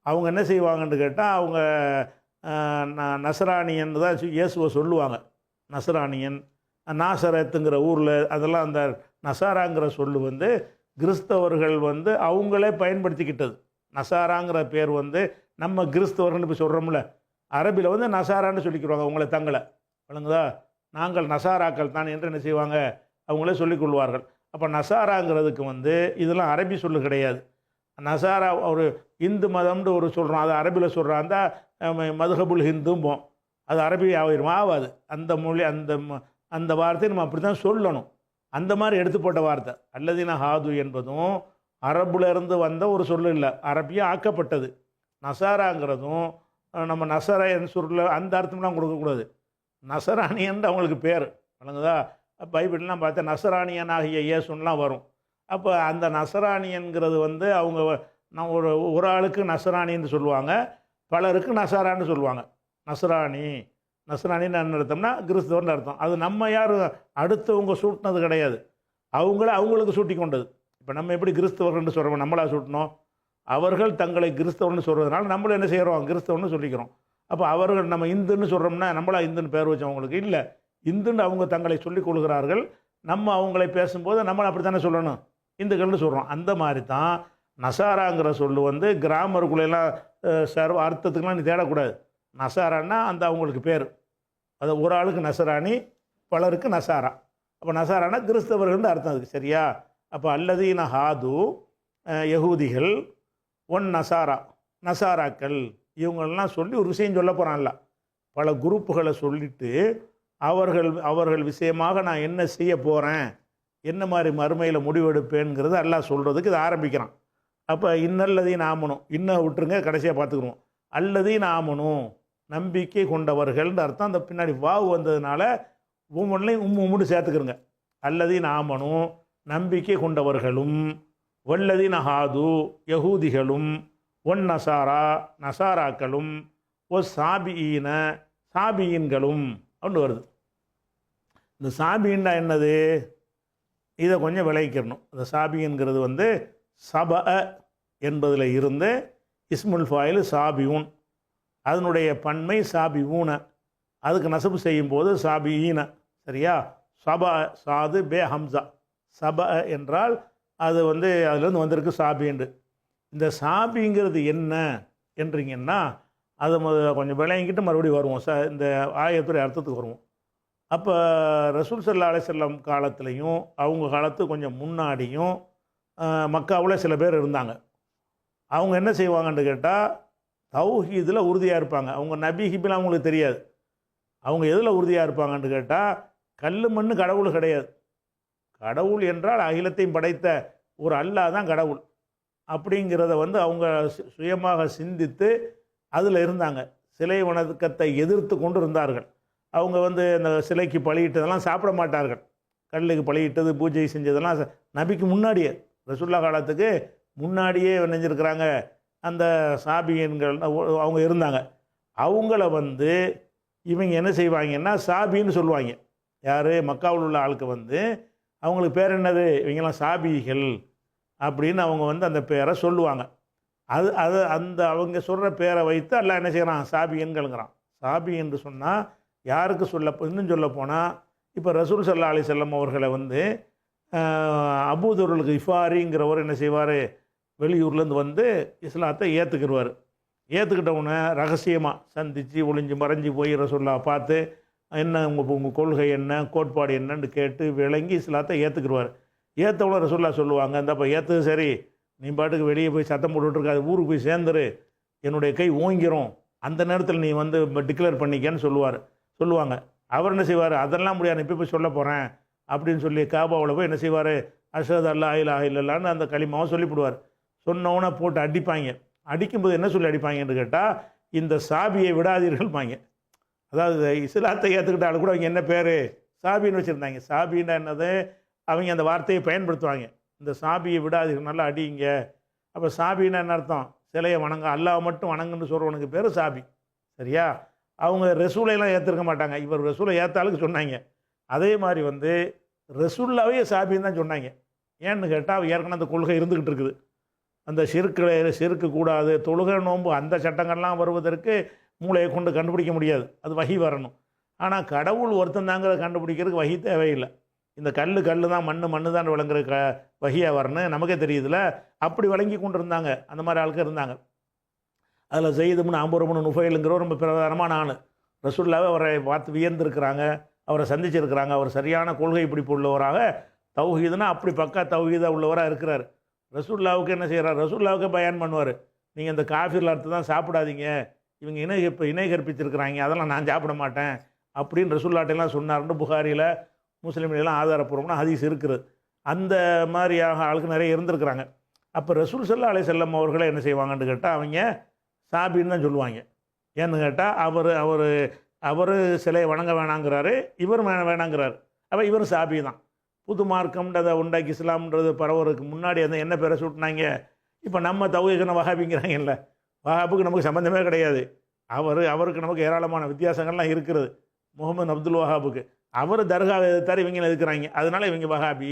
S1: அவங்க என்ன செய்வாங்கன்னு கேட்டால், அவங்க நசராணியன் தான் இயேசுவை சொல்லுவாங்க. நசராணியன் நாசரத்துங்கிற ஊரில் அதெல்லாம் அந்த நசாராங்கிற சொல்லு கிறிஸ்தவர்கள் அவங்களே பயன்படுத்திக்கிட்டது. நசாராங்கிற பேர் நம்ம கிறிஸ்தவர்கள் இப்போ சொல்கிறோம்ல, அரபியில் நசாரான்னு சொல்லிக்கிறாங்க அவங்கள தங்களை. வழங்குதா? நாங்கள் நசாராக்கள் தான் என்று என்ன செய்வாங்க, அவங்களே சொல்லிக்கொள்வார்கள். அப்போ நசாராங்கிறதுக்கு இதெல்லாம் அரபி சொல்லு கிடையாது. நசாரா ஒரு இந்து மதம்னு ஒரு சொல்கிறோம், அது அரபியில் சொல்கிறான். அந்த மதுஹபுல் ஹிந்தும்போம், அது அரபி ஆகிருமா? ஆகாது. அந்த மொழி அந்த வார்த்தையை நம்ம அப்படி தான் சொல்லணும். அந்த மாதிரி எடுத்து போட்ட வார்த்தை. அல்லதீன ஹாது என்பதும் அரபுலேருந்து வந்த ஒரு சொல்லு இல்லை, அரபியாக ஆக்கப்பட்டது. நசாராங்கிறதும் நம்ம நசரன் சொல்ல அந்த அர்த்தம்லாம் கொடுக்கக்கூடாது. நசராணியன் அவங்களுக்கு பேர். வழங்குதா? பைபிள்லாம் பார்த்தா நசராணியன் ஆகிய இயேசுன்னெலாம் வரும். அப்போ அந்த நசராணியன்கிறது அவங்க நான் ஒரு ஆளுக்கு நசராணின்னு சொல்லுவாங்க, பலருக்கு நசாரான்னு சொல்லுவாங்க. நசராணின்னு என்ன அர்த்தம்னா கிறிஸ்தவர்னு அர்த்தம். அது நம்ம யாரும் அடுத்தவங்க சூட்டினது கிடையாது, அவங்களுக்கு சூட்டி கொண்டது. இப்போ நம்ம எப்படி கிறிஸ்தவர்கள்னு சொல்கிறோம், நம்மளா சூட்டினோம்? அவர்கள் தங்களை கிறிஸ்தவர்னு சொல்கிறதுனால நம்மளும் என்ன செய்கிறோம், கிறிஸ்தவர்னு சொல்லிக்கிறோம். அப்போ அவர்கள் நம்ம இந்துன்னு சொல்கிறோம்னா நம்மளா இந்துன்னு பேர் வச்சோம் அவங்களுக்கு இல்லை, இந்துன்னு அவங்க தங்களை சொல்லிக் கொள்கிறார்கள். நம்ம அவங்களை பேசும்போது நம்மளை அப்படி தானே சொல்லணும், இந்துக்கள்னு சொல்கிறோம். அந்த மாதிரி தான் நசாராங்கிற சொல்லு கிராமருக்குள்ளெல்லாம் சர்வ அர்த்தத்துக்கெலாம் நீ தேடக்கூடாது. நசாரான்னா அந்த அவங்களுக்கு பேர். அது ஒரு ஆளுக்கு நசராணி, பலருக்கு நசாரா. அப்போ நசாரானா கிறிஸ்தவர்கள்னு அர்த்தம் அதுக்கு. சரியா? அப்போ அல்லதீன ஹாது யகூதிகள், நசாராக்கள், இவங்களெல்லாம் சொல்லி ஒரு விஷயம் சொல்ல போகிறான்ல. பல குரூப்புகளை சொல்லிவிட்டு அவர்கள் விஷயமாக நான் என்ன செய்ய போகிறேன், என்ன மாதிரி மறுமையில் முடிவெடுப்பேங்கிறது அல்லாஹ் சொல்கிறதுக்கு இதை ஆரம்பிக்கிறான். அப்போ இன்னல்லதீன ஆமனும், இன்னும் விட்டுருங்க, கடைசியாக பார்த்துக்குருவோம். அல்லதீன ஆமனும் நம்பிக்கை கொண்டவர்கள்னு அர்த்தம். அந்த பின்னாடி வாவு வந்ததுனால ஒவ்வொன்றையும் உம்முன்னு சேர்த்துக்கிறங்க. அல்லதீன ஆமனும் நம்பிக்கை கொண்டவர்களும், வல்லதீன ஹாது யகூதிகளும், நசாராக்களும், சாபியீன்களும் அப்படின்னு வருது. இந்த சாபின்னா என்னது, இதை கொஞ்சம் விளைவிக்கணும். இந்த சாபிங்கிறது சப என்பதில் இருந்து இஸ்முல் ஃபாயில் சாபியூன், அதனுடைய பன்மை சாபியூன, அதுக்கு நசபு செய்யும்போது சாபியீன. சரியா? சப சாது பே ஹம்சா, சப என்றால் அது அதுலேருந்து வந்திருக்கு சாபின்னு. இந்த சாபிங்கிறது என்ன என்றீங்கன்னா அதை கொஞ்சம் விளங்கிக்கிட்டு மறுபடியும் வருவோம். இந்த ஆயத்துடைய அர்த்தத்துக்கு வருவோம். அப்போ ரசூல் ஸல்லல்லாஹு அலைஹி வஸல்லம் காலத்துலேயும் அவங்க காலத்துக்கு கொஞ்சம் முன்னாடியும் மக்காவில் சில பேர் இருந்தாங்க. அவங்க என்ன செய்வாங்கன்னு கேட்டால் தௌஹீதில் உறுதியாக இருப்பாங்க. அவங்க நபி ஹிபிலாம் அவங்களுக்கு தெரியாது. அவங்க எதில் உறுதியாக இருப்பாங்கன்னு கேட்டால் கல் மண் கடவுள் கிடையாது. கடவுள் என்றால் அகிலத்தையும் படைத்த ஒரு அல்லாஹ் தான் கடவுள் அப்படிங்கிறத அவங்க சுயமாக சிந்தித்து அதில் இருந்தாங்க. சிலை வணக்கத்தை எதிர்த்து கொண்டு இருந்தார்கள். அவங்க இந்த சிலைக்கு பலியிட்டதெல்லாம் சாப்பிட மாட்டார்கள். கல்லுக்கு பலியிட்டது பூஜை செஞ்சதெல்லாம் நபிக்கு முன்னாடியே, ரசூல்லா காலத்துக்கு முன்னாடியே நினைஞ்சிருக்கிறாங்க. அந்த சாபியன்கள் அவங்க இருந்தாங்க. அவங்கள இவங்க என்ன செய்வாங்கன்னா சாபின்னு சொல்லுவாங்க. யார்? மக்காவில் உள்ள ஆளுக்கு அவங்களுக்கு பேர் என்னது, இவங்கெல்லாம் சாபிகள் அப்படின்னு அவங்க அந்த பேரை சொல்லுவாங்க. அந்த அவங்க சொல்கிற பேரை வைத்து அல்லாஹ் என்ன செய்கிறான், சாபியன்கள்ங்கிறான். சாபி என்று சொன்னால் யாருக்கு இன்னும் சொல்ல போனால், இப்போ ரசூல் ஸல்லல்லாஹு அலைஹி வஸல்லம் அவர்களை அபூதருல் கிஃபாரிங்கிறவர் என்ன செய்வார், வெளியூர்லேருந்து இஸ்லாத்தை ஏற்றுக்கிடுவார். ஏற்றுக்கிட்டவுடனே ரகசியமாக சந்தித்து ஒளிஞ்சு மறைஞ்சி போய் ரசூலுல்லாஹ் பார்த்து என்ன உங்கள் கொள்கை என்ன, கோட்பாடு என்னன்னு கேட்டு விளங்கி இஸ்லாத்தை ஏற்றுக்கிடுவார். ஏற்றவுடனே ரசூலுல்லாஹ் சொல்லுவாங்க, இந்தப்போ ஏற்றது சரி, நீ பாட்டுக்கு வெளியே போய் சத்தம் போட்டுட்ருக்காது, ஊருக்கு போய் சேர்ந்துரு, என்னுடைய கை ஓங்கிரும், அந்த நேரத்தில் நீ டிக்ளேர் பண்ணிக்கன்னு சொல்லுவாங்க. அவர் என்ன செய்வார், அதெல்லாம் முடியாது, இப்போ போய் சொல்ல போகிறேன் அப்படின்னு சொல்லி காபாவில் போய் என்ன செய்வார், அஷ்ஹது அல்லா இலாஹ இல்லல்லாஹ்னு அந்த கலிமாவை சொல்லிவிடுவார். சொன்னவனை போட்டு அடிப்பாங்க. அடிக்கும்போது என்ன சொல்லி அடிப்பாங்கன்னு கேட்டால், இந்த சாபியை விடாதீர்கள்பாங்க. அதாவது இஸ்லாத்தை ஏற்றுக்கிட்டாலும் கூட அவங்க என்ன பேர், சாபின்னு வச்சுருந்தாங்க. சாபின்னா என்னது, அவங்க அந்த வார்த்தையை பயன்படுத்துவாங்க. இந்த சாபியை விட அதுக்கு நல்லா அடிங்க. அப்போ சாபின்னா என்ன அர்த்தம், சிலையை வணங்க, அல்லாஹ் மட்டும் வணங்குன்னு சொல்கிறவனுக்கு பேர் சாபி. சரியா? அவங்க ரசூலையெல்லாம் ஏற்றிருக்க மாட்டாங்க. இவர் ரசூலை ஏற்றாளுக்கு சொன்னாங்க. அதே மாதிரி வந்து ரசூல்லாவே சாபின்னு தான் சொன்னாங்க. ஏன்னு கேட்டால் ஏற்கனவே அந்த கொள்கை இருந்துக்கிட்டு இருக்குது. அந்த சிறுக்கு கூடாது, தொழுகை நோன்பு அந்த சட்டங்கள்லாம் வருவதற்கு மூளையை கொண்டு கண்டுபிடிக்க முடியாது, அது வஹி வரணும். ஆனால் கடவுள் ஒருத்தன் தாங்கிறத கண்டுபிடிக்கிறதுக்கு வஹி தேவையில்லை. இந்த கல் தான், மண்ணு தான் விளங்குற வஹியாக வரணும், நமக்கே தெரியுதுல. அப்படி வழங்கி கொண்டு இருந்தாங்க, அந்த மாதிரி ஆட்கள் இருந்தாங்க. அதில் ஜெயிதுமுன்னு அம்புரமுன்னு நுஃபைலுங்கிற ரொம்ப பிரதானமான ஆள். ரசூல்லாவே அவரை பார்த்து வியந்திருக்கிறாங்க, அவரை சந்திச்சிருக்கிறாங்க. அவர் சரியான கொள்கை பிடிப்பு உள்ளவராக, தௌஹீதுனா அப்படி பக்கா தௌஹீதாக உள்ளவராக இருக்கிறார். ரசூல்லாவுக்கு என்ன செய்கிறார், ரசூல்லாவுக்கு பயான் பண்ணுவார். நீங்கள் இந்த காஃபிரில் அர்த்தம் தான் சாப்பிடாதீங்க, இவங்க இணை கற்பிச்சிருக்கிறாங்க, அதெல்லாம் நான் சாப்பிட மாட்டேன் அப்படின்னு ரசூல்லாட்டெல்லாம் சொன்னார்னு புகாரியில் முஸ்லீம்லாம் ஆதாரப்பூர்வம்னா ஹதீஸ் இருக்குது. அந்த மாதிரியாக ஆளுக்கு நிறைய இருந்திருக்கிறாங்க. அப்போ ரசூல் ஸல்லல்லாஹு அலைஹி வஸல்லம் அவர்களை என்ன செய்வாங்கன்னு கேட்டால் அவங்க சாபின்னு தான் சொல்லுவாங்க. ஏன்னு கேட்டால் அவர் சிலையை வணங்க வேணாங்கிறாரு, இவர் வேணாங்கிறாரு. அப்போ இவரும் சாபி தான். புது மார்க்கம்ன்றதை உண்டாக்கி இஸ்லாம்ன்றது பரவருக்கு முன்னாடி அந்த என்ன பேரை சூட்டினாங்க. இப்போ நம்ம தௌஹீதுன வஹாபிங்கிறாங்கல்ல, வஹாபுக்கு நமக்கு சம்மந்தமே கிடையாது. அவருக்கு நமக்கு ஏராளமான வித்தியாசங்கள்லாம் இருக்கிறது. முகமது அப்துல் வஹாபுக்கு அவர் தர்காவை எதிர்த்தார், இவங்க எதிர்க்கிறாங்க, அதனால இவங்க வஹாபி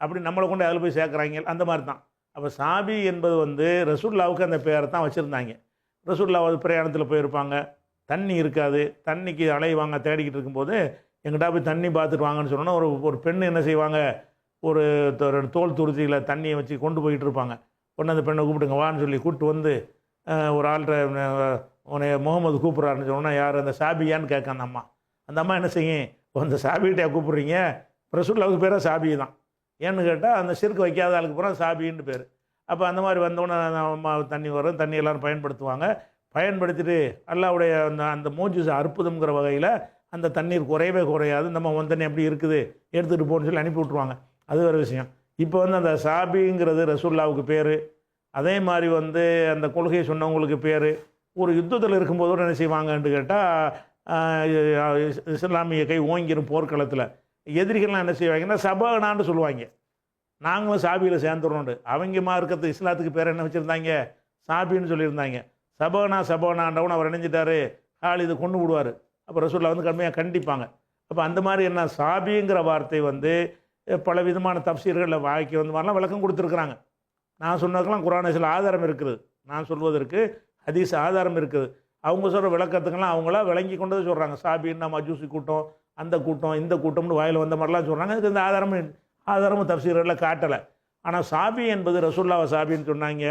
S1: அப்படி நம்மளை கொண்டு அதில் போய் சேர்க்குறாங்க. அந்த மாதிரி தான். அப்போ சாபி என்பது வந்து ரசூல்லாவுக்கு அந்த பேரை தான் வச்சுருந்தாங்க. ரசூல்லாவது பிரயாணத்தில் போயிருப்பாங்க, தண்ணி இருக்காது, தண்ணிக்கு அலைவாங்க, தேடிக்கிட்டு இருக்கும்போது எங்கிட்ட போய் தண்ணி பார்த்துட்டு வாங்கன்னு சொன்னோன்னா ஒரு பெண்ணு என்ன செய்வாங்க, ஒரு தோல் துருத்தியில் தண்ணியை வச்சு கொண்டு போயிட்டு இருப்பாங்க. உடனே அந்த பெண்ணை கூப்பிட்டுங்க வான்னு சொல்லி கூப்பிட்டு வந்து ஒரு ஆள்கிட்ட உன்னை முகமது கூப்பிட்றாருன்னு சொன்னால் யார், அந்த சாபியான்னு கேட்க அந்த அம்மா. அந்த அம்மா என்ன செய்யும், அந்த சாபிகிட்டே கூப்பிட்றீங்க, ரசூலுல்லாவுக்கு பேராக சாபி தான். ஏன்னு கேட்டால் அந்த சிறுக்கு வைக்காத ஆளுக்கு பூரா சாபின்னு பேர். அப்போ அந்த மாதிரி வந்தோடனே அம்மா தண்ணி வரும், தண்ணி எல்லோரும் பயன்படுத்துவாங்க. பயன்படுத்திட்டு அல்லாவுடைய அந்த மோஜிஸ் அற்புதம்ங்கிற வகையில் அந்த தண்ணீர் குறையவே குறையாது, நம்ம தண்ணி எப்படி இருக்குது எடுத்துகிட்டு போகணுன்னு சொல்லி அனுப்பி விட்ருவாங்க. அது வேறு விஷயம். இப்போ வந்து அந்த சாபிங்கிறது ரசூலுல்லாவுக்கு பேர். அதே மாதிரி வந்து அந்த கொள்கையை சொன்னவங்களுக்கு பேர். ஒரு யுத்தத்தில் இருக்கும்போது என்ன செய்வாங்கன்னு கேட்டால், இஸ்லாமிய கை ஓங்கிரும் போர்க்களத்தில் எதிரிகள்லாம் என்ன செய்வாங்கன்னா சபானான்னு சொல்லுவாங்க. நாங்களும் சாபியில் சேர்ந்துடணுண்டு. அவங்க மார்க்கத்து இஸ்லாத்துக்கு பேர் என்ன வச்சுருந்தாங்க, சாபின்னு சொல்லியிருந்தாங்க. சபானான்றவன் அவர் இணைஞ்சிட்டாரு, இது கொண்டு விடுவார். அப்போ ரசூலுல்லாஹ் வந்து கடுமையாக கண்டிப்பாங்க. அப்போ அந்த மாதிரி என்ன சாபிங்கிற வார்த்தை வந்து பல விதமான தப்சீர்களில் வாய்க்கு வந்து மாதிரிலாம் விளக்கம் கொடுத்துருக்குறாங்க. நான் சொன்னதுக்கெல்லாம் குர்ஆன் சில ஆதாரம் இருக்குது, நான் சொல்வதற்கு ஹதீஸ் ஆதாரம் இருக்குது. அவங்க சொல்கிற விளக்கத்துக்கெல்லாம் அவங்களா விளங்கி கொண்டது சொல்கிறாங்க. சாபின்னா மஜூசி கூட்டம், அந்த கூட்டம், இந்த கூட்டம்னு வாயில் வந்த மாதிரிலாம் சொல்கிறாங்க. இதுக்கு இந்த ஆதாரமும் தப்சீர்களில் காட்டலை. ஆனால் சாபி என்பது ரசூலுல்லாஹ் சாபின்னு சொன்னாங்க,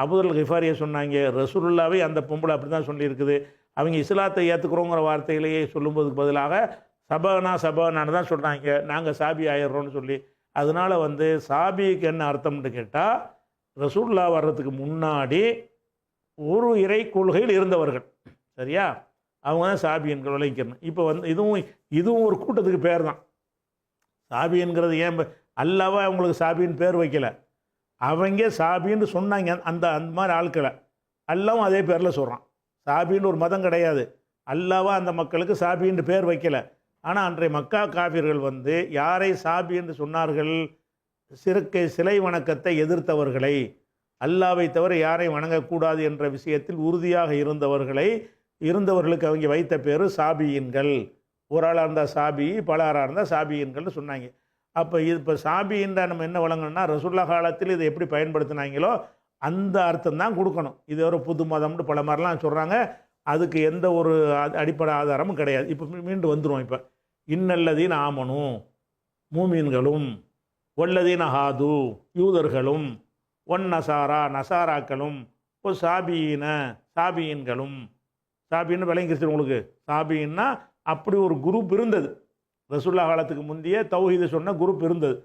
S1: அபூதர் கிஃபாரியை சொன்னாங்க. ரசூலுல்லாவே அந்த பொம்பளை அப்படி தான் சொல்லியிருக்குது. அவங்க இஸ்லாத்தை ஏற்றுக்கிறோங்கிற வார்த்தையிலேயே சொல்லும்போதுக்கு பதிலாக சபானான்னு தான் சொல்கிறாங்க, நாங்கள் சாபி ஆயிடுறோன்னு சொல்லி. அதனால் வந்து சாபிக்கு என்ன அர்த்தம்னு கேட்டால், ரசூலுல்லாஹ் வர்றதுக்கு முன்னாடி ஒரு இறை கொள்கையில் இருந்தவர்கள். சரியா? அவங்க தான் சாபியன்கள் விளைவிக்கணும். இப்போ வந்து இதுவும் ஒரு கூட்டத்துக்கு பேர் தான். சாபியன்கிறது ஏன் அல்லாவா அவங்களுக்கு சாபின்னு பேர் வைக்கலை, அவங்க சாபின்னு சொன்னாங்க. அந்த மாதிரி ஆட்களை அல்லாவும் அதே பேரில் சொல்கிறான். சாபின்னு ஒரு மதம் கிடையாது, அல்லாவா அந்த மக்களுக்கு சாபின்னு பேர் வைக்கலை. ஆனால் அன்றைய மக்கா காபிர்கள் வந்து யாரை சாபி என்று சொன்னார்கள், சிலை வணக்கத்தை எதிர்த்தவர்களை, அல்லாவை தவிர யாரை வணங்கக்கூடாது என்ற விஷயத்தில் உறுதியாக இருந்தவர்களுக்கு அவங்க வைத்த பேர் சாபியின்கள். ஒரு ஆளாக இருந்தால் சாபி, பல ஆளாக இருந்தால் சாபியின்கள்னு சொன்னாங்க. அப்போ இப்போ சாபின்றா நம்ம என்ன வழங்கணும்னா, ரசூலுல்லாஹ் காலத்தில் இதை எப்படி பயன்படுத்தினாங்களோ அந்த அர்த்தம் தான் கொடுக்கணும். இது ஒரு புது மதம்னு பல மாதிரிலாம் சொல்கிறாங்க. அதுக்கு எந்த ஒரு அடிப்படை ஆதாரமும் கிடையாது. இப்போ மீண்டும் வந்துடும். இப்போ இன்னல்லதீன் ஆமனு மூமீன்களும், வல்லதீன ஹாது யூதர்களும், நசாராக்களும், சாபியின்களும். சாபின்னு விளங்கிருச்சு உங்களுக்கு. சாபின்னா அப்படி ஒரு குரூப் இருந்தது. ரசூலுல்லாஹ் காலத்துக்கு முந்தைய தௌஹீது சொன்ன குரூப் இருந்தது.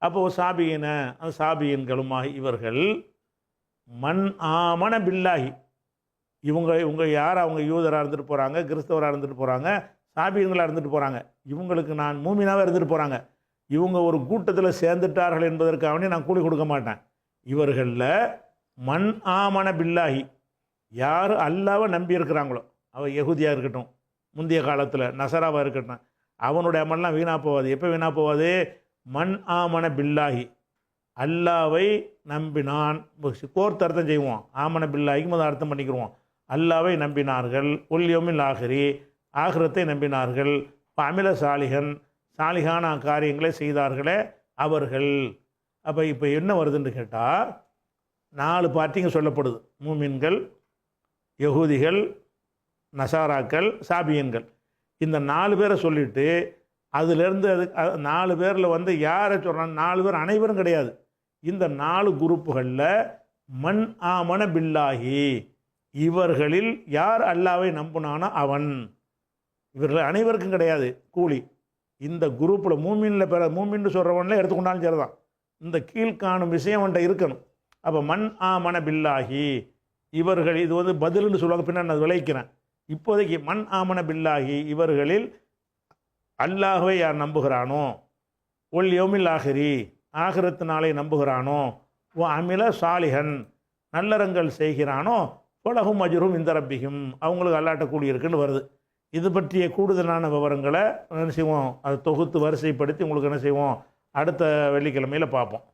S1: அப்போது சாபியின்களுமாக இவர்கள் மன் ஆமன பில்லாஹி, இவங்க யார், அவங்க யூதராக இருந்துட்டு போகிறாங்க, கிறிஸ்தவராக இருந்துட்டு போகிறாங்க, சாபியன்களாக இருந்துட்டு போகிறாங்க, இவங்களுக்கு நான் மூமினாவே இருந்துட்டு போகிறாங்க. இவங்க ஒரு கூட்டத்தில் சேர்ந்துட்டார்கள் என்பதற்காகவே நான் கூலி கொடுக்க மாட்டேன். இவர்களில் மன் ஆமன பில்லாஹி, யார் அல்லாவை நம்பி இருக்கிறாங்களோ, அவள் யகுதியாக இருக்கட்டும், முந்தைய காலத்தில் நசராவாக இருக்கட்டும், அவனுடைய அமல்லாம் வீணாக போகாது. எப்போ வீணாக போகாது? மன் ஆமன பில்லாஹி, அல்லாவை நம்பினான். கோர்த்து அர்த்தம் செய்வோம். ஆமன பில்லாஹிக்கு முதல் அர்த்தம் பண்ணிக்கிடுவோம். அல்லாவை நம்பினார்கள், உல்யோமில் ஆகிரி, ஆகிரத்தை நம்பினார்கள், அமில சாலிகன், சாலிகான காரியங்களை செய்தார்களே அவர்கள். அப்போ இப்போ என்ன வருதுன்னு கேட்டால் 4 பார்ட்டிங்க சொல்லப்படுது. மூமின்கள், யகூதிகள், நசாராக்கள், சாபியன்கள். இந்த 4 பேரை சொல்லிவிட்டு அதுலேருந்து அது 4 பேரில் வந்து யாரை சொல்கிறாங்க? 4 பேர் அனைவரும் கிடையாது. இந்த 4 குரூப்புகளில் மன் ஆமன பில்லாஹி, இவர்களில் யார் அல்லாவை நம்புனானோ அவன். இவர்கள் அனைவருக்கும் கிடையாது கூலி. இந்த குரூப்பில் மூமின்னு சொல்கிறவன்ல எடுத்துக்கொண்டாலும் சரிதான். இந்த கீழ்காணும் விஷயம் அவன்கிட்ட இருக்கணும். அப்போ மன் ஆமன பில்லாஹி, இவர்கள், இது வந்து பதில்னு சொல்லுவாங்க, பின்னாடி நான் விளைக்கிறேன். இப்போதைக்கு மன் ஆமன பில்லாஹி, இவர்களில் அல்லாஹ்வை யார் நம்புகிறானோ, ஒல் யோமில் ஆகிரி, ஆகிரத்து நாளை நம்புகிறானோ, ஓ அமில சாலிஹன், நல்லறங்கள் செய்கிறானோ, உலகும் அஜரும் இந்த ரப்பிகும், அவங்களுக்கு அல்லாட்ட கூடியிருக்குன்னு வருது. இது பற்றிய கூடுதலான விவரங்களை என்ன செய்வோம், அதை தொகுத்து வரிசைப்படுத்தி உங்களுக்கு என்ன செய்வோம், அடுத்த வெள்ளிக்கிழமையில் பார்ப்போம்.